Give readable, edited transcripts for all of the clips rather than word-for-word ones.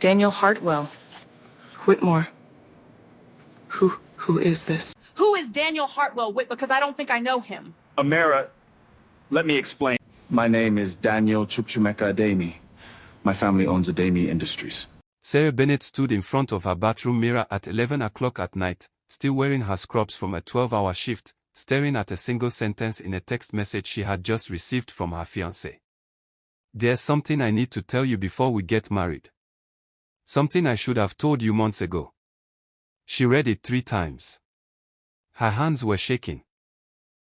Daniel Hartwell. Whitmore. Who is this? Who is Daniel Hartwell Whit? Because I don't think I know him. Amara, let me explain. My name is Daniel Chukchumeka Ademi. My family owns Ademi Industries. Sarah Bennett stood in front of her bathroom mirror at 11 o'clock at night, still wearing her scrubs from a 12-hour shift, staring at a single sentence in a text message she had just received from her fiancé. "There's something I need to tell you before we get married. Something I should have told you months ago." She read it 3 times. Her hands were shaking.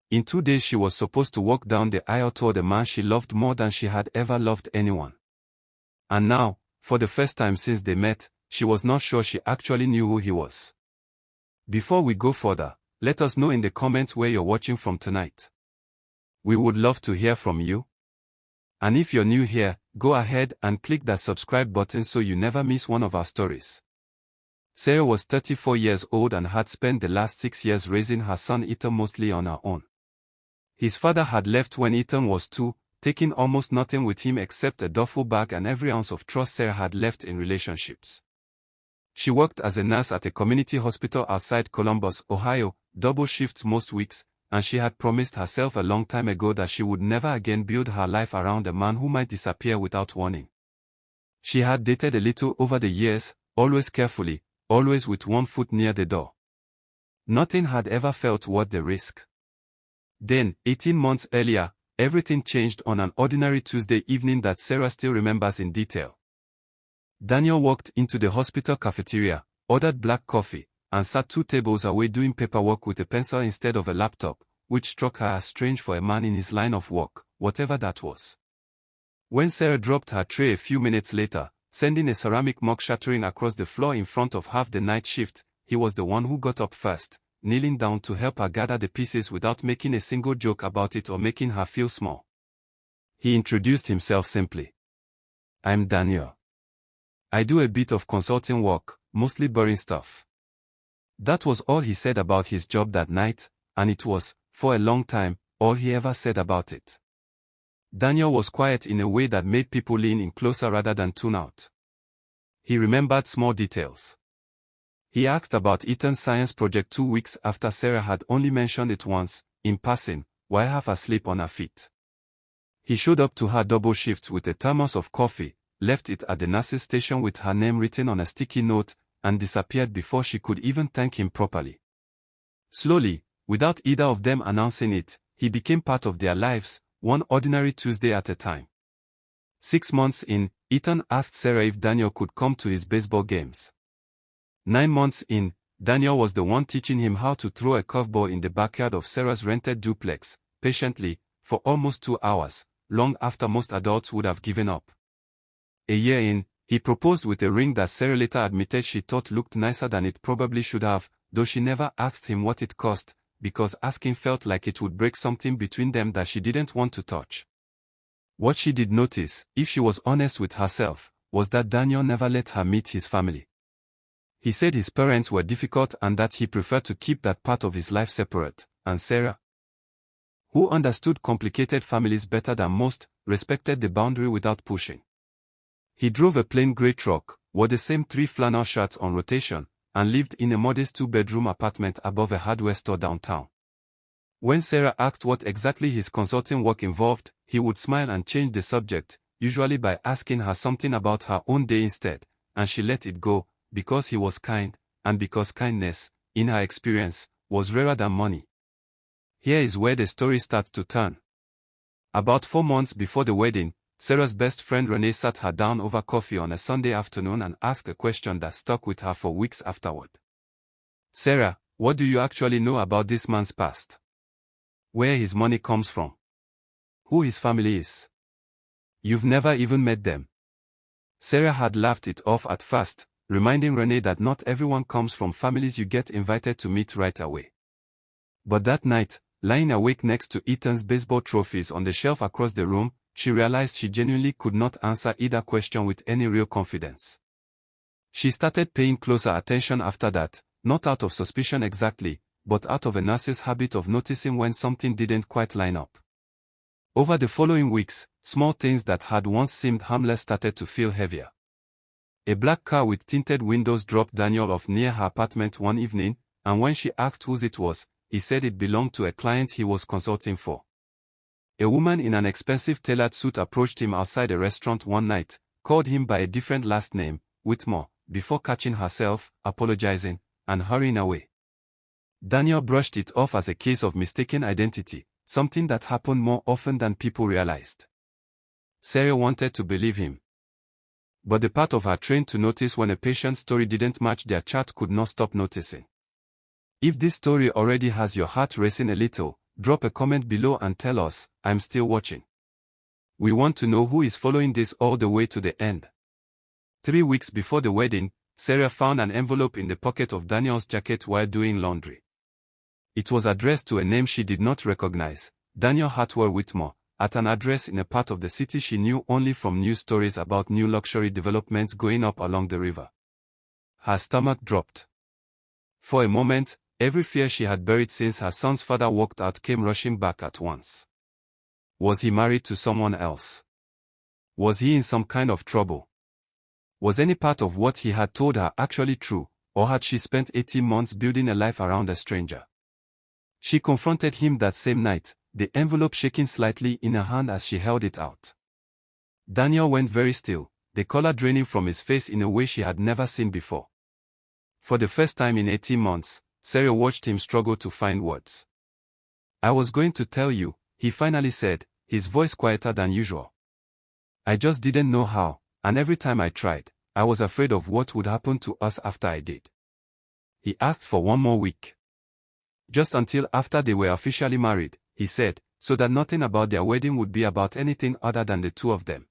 In 2 days she was supposed to walk down the aisle toward a man she loved more than she had ever loved anyone. And now, for the first time since they met, she was not sure she actually knew who he was. Before we go further, let us know in the comments where you're watching from tonight. We would love to hear from you. And if you're new here, go ahead and click that subscribe button so you never miss one of our stories. Sarah was 34 years old and had spent the last 6 years raising her son Ethan mostly on her own. His father had left when Ethan was 2, taking almost nothing with him except a duffel bag and every ounce of trust Sarah had left in relationships. She worked as a nurse at a community hospital outside Columbus, Ohio, double shifts most weeks, and she had promised herself a long time ago that she would never again build her life around a man who might disappear without warning. She had dated a little over the years, always carefully, always with one foot near the door. Nothing had ever felt worth the risk. Then, 18 months earlier, everything changed on an ordinary Tuesday evening that Sarah still remembers in detail. Daniel walked into the hospital cafeteria, ordered black coffee, and sat 2 tables away doing paperwork with a pencil instead of a laptop, which struck her as strange for a man in his line of work, whatever that was. When Sarah dropped her tray a few minutes later, sending a ceramic mug shattering across the floor in front of half the night shift, he was the one who got up first, kneeling down to help her gather the pieces without making a single joke about it or making her feel small. He introduced himself simply. "I'm Daniel. I do a bit of consulting work, mostly boring stuff." That was all he said about his job that night, and it was, for a long time, all he ever said about it. Daniel was quiet in a way that made people lean in closer rather than tune out. He remembered small details. He asked about Ethan's science project 2 weeks after Sarah had only mentioned it once, in passing, while half asleep on her feet. He showed up to her double shifts with a thermos of coffee, left it at the nurse's station with her name written on a sticky note, and disappeared before she could even thank him properly. Slowly, without either of them announcing it, he became part of their lives, one ordinary Tuesday at a time. 6 months in, Ethan asked Sarah if Daniel could come to his baseball games. 9 months in, Daniel was the one teaching him how to throw a curveball in the backyard of Sarah's rented duplex, patiently, for almost 2 hours, long after most adults would have given up. A year in, he proposed with a ring that Sarah later admitted she thought looked nicer than it probably should have, though she never asked him what it cost, because asking felt like it would break something between them that she didn't want to touch. What she did notice, if she was honest with herself, was that Daniel never let her meet his family. He said his parents were difficult and that he preferred to keep that part of his life separate, and Sarah, who understood complicated families better than most, respected the boundary without pushing. He drove a plain gray truck, wore the same 3 flannel shirts on rotation, and lived in a modest 2-bedroom apartment above a hardware store downtown. When Sarah asked what exactly his consulting work involved, he would smile and change the subject, usually by asking her something about her own day instead, and she let it go, because he was kind, and because kindness, in her experience, was rarer than money. Here is where the story starts to turn. About 4 months before the wedding, Sarah's best friend Renee sat her down over coffee on a Sunday afternoon and asked a question that stuck with her for weeks afterward. "Sarah, what do you actually know about this man's past? Where his money comes from? Who his family is? You've never even met them." Sarah had laughed it off at first, reminding Renee that not everyone comes from families you get invited to meet right away. But that night, lying awake next to Ethan's baseball trophies on the shelf across the room, she realized she genuinely could not answer either question with any real confidence. She started paying closer attention after that, not out of suspicion exactly, but out of a nurse's habit of noticing when something didn't quite line up. Over the following weeks, small things that had once seemed harmless started to feel heavier. A black car with tinted windows dropped Daniel off near her apartment one evening, and when she asked whose it was, he said it belonged to a client he was consulting for. A woman in an expensive tailored suit approached him outside a restaurant one night, called him by a different last name, Whitmore, before catching herself, apologizing, and hurrying away. Daniel brushed it off as a case of mistaken identity, something that happened more often than people realized. Sarah wanted to believe him. But the part of her trained to notice when a patient's story didn't match their chart could not stop noticing. If this story already has your heart racing a little, drop a comment below and tell us, I'm still watching. We want to know who is following this all the way to the end. 3 weeks before the wedding, Sarah found an envelope in the pocket of Daniel's jacket while doing laundry. It was addressed to a name she did not recognize, Daniel Hartwell Whitmore, at an address in a part of the city she knew only from news stories about new luxury developments going up along the river. Her stomach dropped. For a moment, every fear she had buried since her son's father walked out came rushing back at once. Was he married to someone else? Was he in some kind of trouble? Was any part of what he had told her actually true, or had she spent 18 months building a life around a stranger? She confronted him that same night, the envelope shaking slightly in her hand as she held it out. Daniel went very still, the color draining from his face in a way she had never seen before. For the first time in 18 months, Sarah watched him struggle to find words. I was going to tell you, he finally said, his voice quieter than usual. I just didn't know how, and every time I tried, I was afraid of what would happen to us after I did. He asked for one more week. Just until after they were officially married, he said, so that nothing about their wedding would be about anything other than the two of them.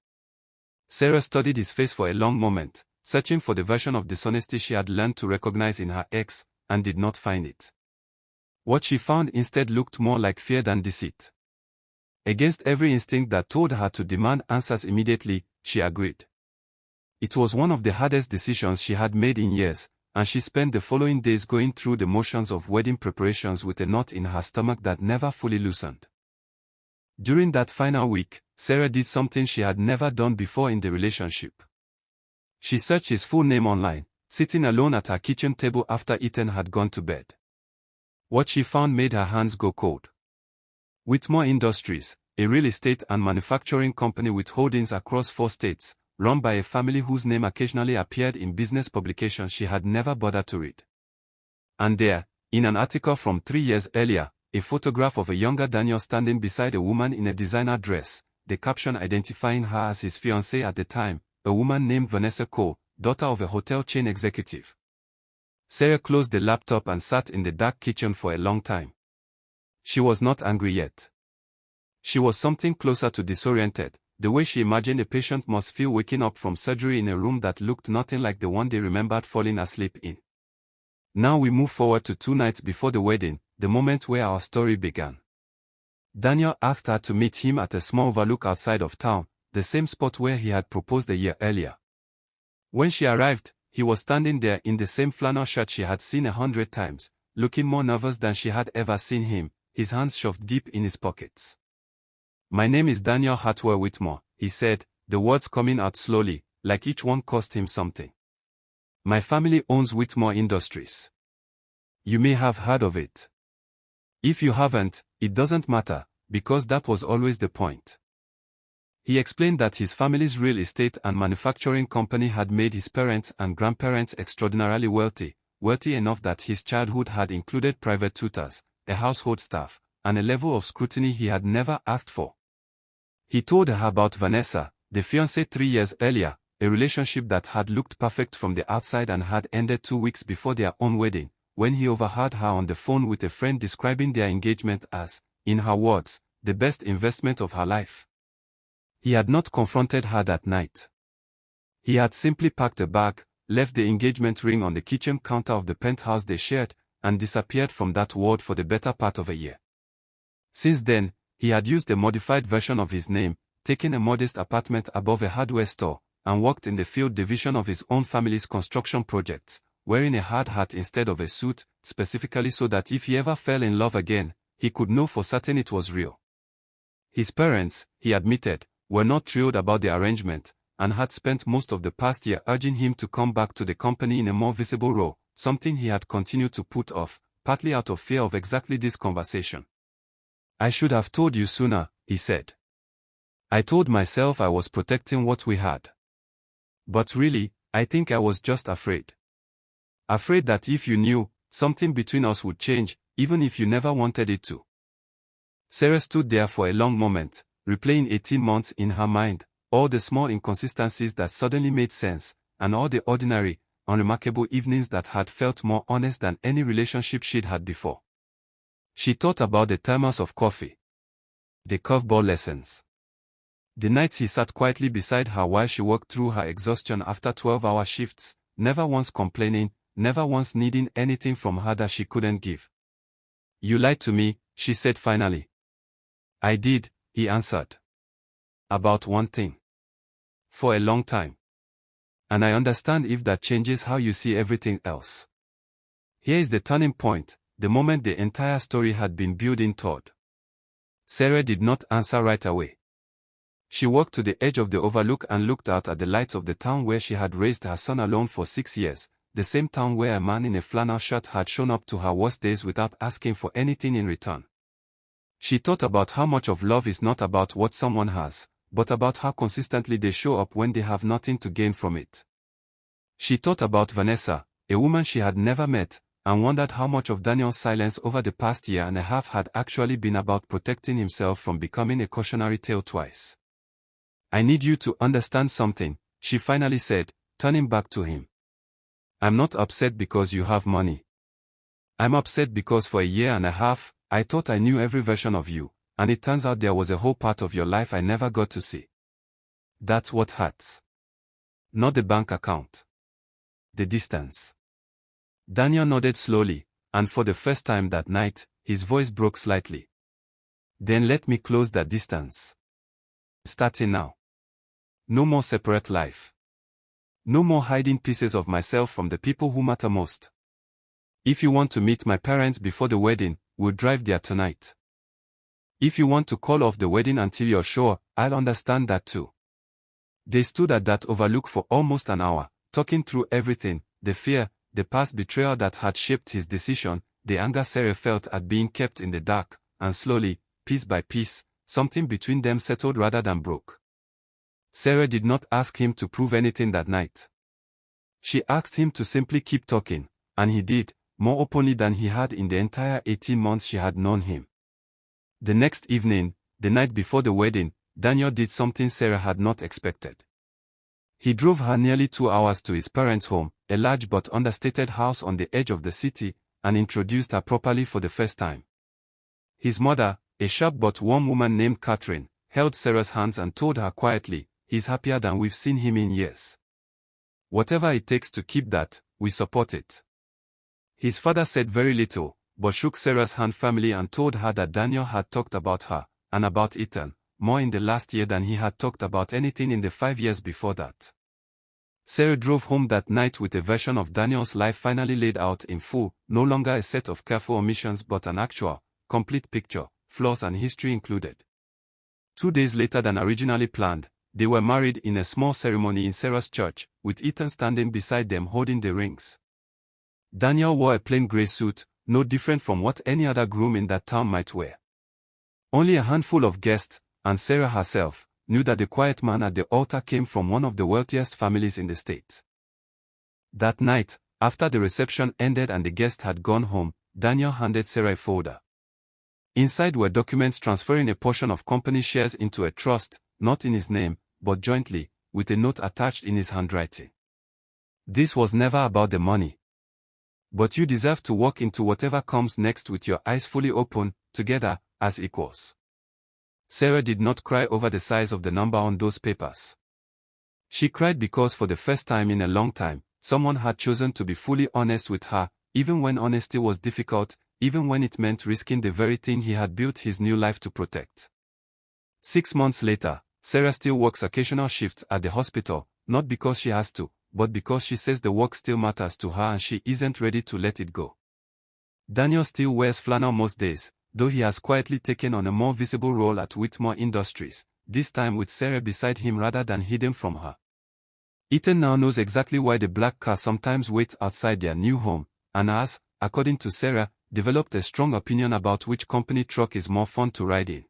Sarah studied his face for a long moment, searching for the version of dishonesty she had learned to recognize in her ex, and did not find it. What she found instead looked more like fear than deceit. Against every instinct that told her to demand answers immediately, she agreed. It was one of the hardest decisions she had made in years, and she spent the following days going through the motions of wedding preparations with a knot in her stomach that never fully loosened. During that final week, Sarah did something she had never done before in the relationship. She searched his full name online, sitting alone at her kitchen table after Ethan had gone to bed. What she found made her hands go cold. Whitmore Industries, a real estate and manufacturing company with holdings across 4 states, run by a family whose name occasionally appeared in business publications she had never bothered to read. And there, in an article from 3 years earlier, a photograph of a younger Daniel standing beside a woman in a designer dress, the caption identifying her as his fiancée at the time, a woman named Vanessa Cole, daughter of a hotel chain executive. Sarah closed the laptop and sat in the dark kitchen for a long time. She was not angry yet. She was something closer to disoriented, the way she imagined a patient must feel waking up from surgery in a room that looked nothing like the one they remembered falling asleep in. Now we move forward to 2 nights before the wedding, the moment where our story began. Daniel asked her to meet him at a small overlook outside of town, the same spot where he had proposed a year earlier. When she arrived, he was standing there in the same flannel shirt she had seen 100 times, looking more nervous than she had ever seen him, his hands shoved deep in his pockets. My name is Daniel Hartwell Whitmore, he said, the words coming out slowly, like each one cost him something. My family owns Whitmore Industries. You may have heard of it. If you haven't, it doesn't matter, because that was always the point. He explained that his family's real estate and manufacturing company had made his parents and grandparents extraordinarily wealthy, wealthy enough that his childhood had included private tutors, a household staff, and a level of scrutiny he had never asked for. He told her about Vanessa, the fiancée 3 years earlier, a relationship that had looked perfect from the outside and had ended 2 weeks before their own wedding, when he overheard her on the phone with a friend describing their engagement as, in her words, the best investment of her life. He had not confronted her that night. He had simply packed a bag, left the engagement ring on the kitchen counter of the penthouse they shared, and disappeared from that world for the better part of a year. Since then, he had used a modified version of his name, taken a modest apartment above a hardware store, and worked in the field division of his own family's construction projects, wearing a hard hat instead of a suit, specifically so that if he ever fell in love again, he could know for certain it was real. His parents, he admitted, were not thrilled about the arrangement, and had spent most of the past year urging him to come back to the company in a more visible role, something he had continued to put off, partly out of fear of exactly this conversation. "I should have told you sooner," he said. "I told myself I was protecting what we had. But really, I think I was just afraid. Afraid that if you knew, something between us would change, even if you never wanted it to." Sarah stood there for a long moment, replaying 18 months in her mind, all the small inconsistencies that suddenly made sense, and all the ordinary, unremarkable evenings that had felt more honest than any relationship she'd had before. She thought about the timers of coffee, the curveball lessons, the nights he sat quietly beside her while she worked through her exhaustion after 12-hour shifts, never once complaining, never once needing anything from her that she couldn't give. "You lied to me," she said finally. "I did," he answered. "About one thing. For a long time. And I understand if that changes how you see everything else." Here is the turning point, the moment the entire story had been building toward. Sarah did not answer right away. She walked to the edge of the overlook and looked out at the lights of the town where she had raised her son alone for 6 years, the same town where a man in a flannel shirt had shown up to her worst days without asking for anything in return. She thought about how much of love is not about what someone has, but about how consistently they show up when they have nothing to gain from it. She thought about Vanessa, a woman she had never met, and wondered how much of Daniel's silence over the past year and a half had actually been about protecting himself from becoming a cautionary tale twice. "I need you to understand something," she finally said, turning back to him. "I'm not upset because you have money. I'm upset because for a year and a half, I thought I knew every version of you, and it turns out there was a whole part of your life I never got to see. That's what hurts. Not the bank account. The distance." Daniel nodded slowly, and for the first time that night, his voice broke slightly. "Then let me close that distance. Starting now. No more separate life. No more hiding pieces of myself from the people who matter most. If you want to meet my parents before the wedding, we'll drive there tonight. If you want to call off the wedding until you're sure, I'll understand that too." They stood at that overlook for almost an hour, talking through everything, the fear, the past betrayal that had shaped his decision, the anger Sarah felt at being kept in the dark, and slowly, piece by piece, something between them settled rather than broke. Sarah did not ask him to prove anything that night. She asked him to simply keep talking, and he did, more openly than he had in the entire 18 months she had known him. The next evening, the night before the wedding, Daniel did something Sarah had not expected. He drove her nearly 2 hours to his parents' home, a large but understated house on the edge of the city, and introduced her properly for the first time. His mother, a sharp but warm woman named Catherine, held Sarah's hands and told her quietly, "He's happier than we've seen him in years. Whatever it takes to keep that, we support it." His father said very little, but shook Sarah's hand firmly and told her that Daniel had talked about her, and about Ethan, more in the last year than he had talked about anything in the 5 years before that. Sarah drove home that night with a version of Daniel's life finally laid out in full, no longer a set of careful omissions but an actual, complete picture, flaws and history included. 2 days later than originally planned, they were married in a small ceremony in Sarah's church, with Ethan standing beside them holding the rings. Daniel wore a plain gray suit, no different from what any other groom in that town might wear. Only a handful of guests, and Sarah herself, knew that the quiet man at the altar came from one of the wealthiest families in the state. That night, after the reception ended and the guests had gone home, Daniel handed Sarah a folder. Inside were documents transferring a portion of company shares into a trust, not in his name, but jointly, with a note attached in his handwriting. "This was never about the money. But you deserve to walk into whatever comes next with your eyes fully open, together, as equals." Sarah did not cry over the size of the number on those papers. She cried because for the first time in a long time, someone had chosen to be fully honest with her, even when honesty was difficult, even when it meant risking the very thing he had built his new life to protect. 6 months later, Sarah still works occasional shifts at the hospital, not because she has to, but because she says the work still matters to her and she isn't ready to let it go. Daniel still wears flannel most days, though he has quietly taken on a more visible role at Whitmore Industries, this time with Sarah beside him rather than hidden from her. Ethan now knows exactly why the black car sometimes waits outside their new home, and has, according to Sarah, developed a strong opinion about which company truck is more fun to ride in.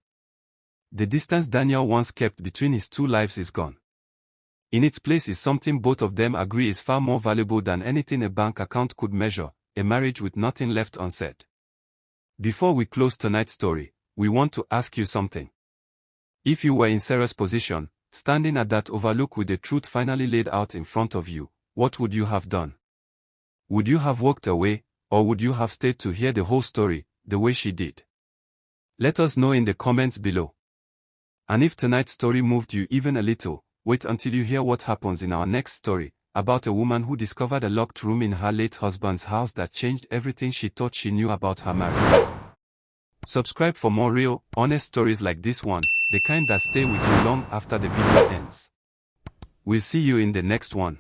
The distance Daniel once kept between his two lives is gone. In its place is something both of them agree is far more valuable than anything a bank account could measure, a marriage with nothing left unsaid. Before we close tonight's story, we want to ask you something. If you were in Sarah's position, standing at that overlook with the truth finally laid out in front of you, what would you have done? Would you have walked away, or would you have stayed to hear the whole story, the way she did? Let us know in the comments below. And if tonight's story moved you even a little, wait until you hear what happens in our next story, about a woman who discovered a locked room in her late husband's house that changed everything she thought she knew about her marriage. Subscribe for more real, honest stories like this one, the kind that stay with you long after the video ends. We'll see you in the next one.